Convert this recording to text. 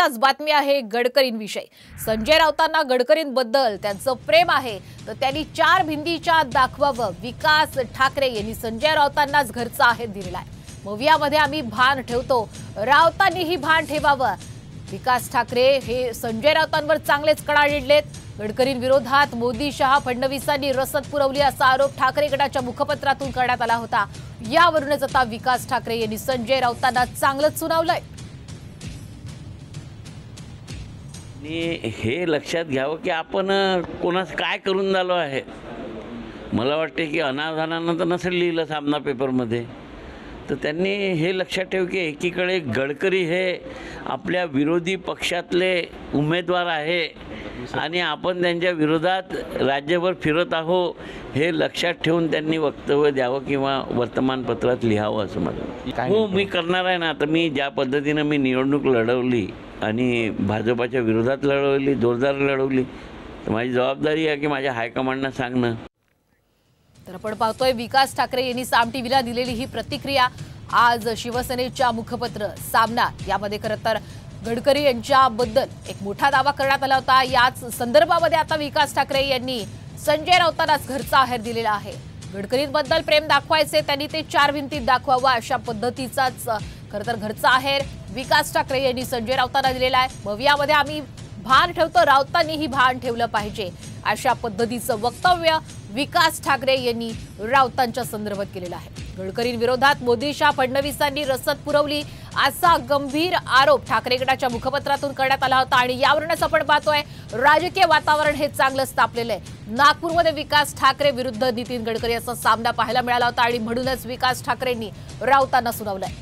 आताच बातमी आहे गडकरींविषयी। संजय राऊतांना गडकरींबद्दल त्यांचं प्रेम आहे तर त्यांनी 4 भिंतीच्या दाखवावं। विकास ठाकरे यांनी संजय राऊतांनाच घरचा आहे दिलेला आहे। मूव्यामध्ये आम्ही भान ठेवतो, राऊतांनीही भान ठेवावं। विकास ठाकरे हे संजय राऊतांवर चांगलेच कडाडलेत। गडकरींविरोधात मोदी शहा फडणवीसांनी रसद पुरवली असा आरोप ठाकरे गटाच्या मुखपत्रातून करण्यात आला होता। यावरूनच आता विकास ठाकरे यांनी संजय राऊतांना चांगलंच सुनावलंय। हे लक्षात घ्यावं की आपण कोणास काय करून झालो आहे। मला वाटते की अनाधानानं तर नसेल लिहिलं सामना पेपरमध्ये, तर त्यांनी हे लक्षात ठेव की एकीकडे गडकरी हे आपल्या विरोधी पक्षातले उमेदवार आहे आणि आपण त्यांच्या विरोधात राज्यभर फिरत आहोत, हे लक्षात ठेवून त्यांनी वक्तव्य द्यावं किंवा वर्तमानपत्रात लिहावं असं मला। हो, मी करणार आहे ना। आता मी ज्या पद्धतीनं मी निवडणूक लढवली आणि भाजपाच्या विरोधात लढवली, जोरदार लढवली, तर माझी जबाबदारी आहे की माझ्या हायकमांडना सांगणं। तर आपण पाहतोय विकास ठाकरे यांनी साम टीव्हीला दिलेली ही प्रतिक्रिया। आज शिवसेनेच्या मुखपत्र सामना यामध्ये खरं तर गडकरी यांच्याबद्दल एक मोठा दावा करण्यात आला होता। याच संदर्भामध्ये आता विकास ठाकरे यांनी संजय राऊतांनाच घरचा आहेर दिलेला आहे। गडकरींबद्दल प्रेम दाखवायचे, त्यांनी ते 4 भिंतीत दाखवावं अशा पद्धतीचाच खरं तर घरचा आहेर विकास ठाकरे यांनी संजय राऊतांना दिलेला आहे। मूव्यामध्ये आम्ही भान ठेवतो, राऊतांनीही भान ठेवलं पाहिजे अशा पद्धतीचं वक्तव्य विकास ठाकरे यांनी राऊतांच्या संदर्भात केलेलं आहे। गडकरींविरोधात मोदी शहा फडणवीसांनी रसद पुरवली असा गंभीर आरोप ठाकरे गटाच्या मुखपत्रातून करण्यात आला होता आणि यावरूनच आपण पाहतोय राजकीय वातावरण हे चांगलंच तापलेलं आहे। नागपूरमध्ये विकास ठाकरे विरुद्ध नितीन गडकरी असा सामना पाहायला मिळाला होता आणि म्हणूनच विकास ठाकरेंनी राऊतांना सुनावलंय।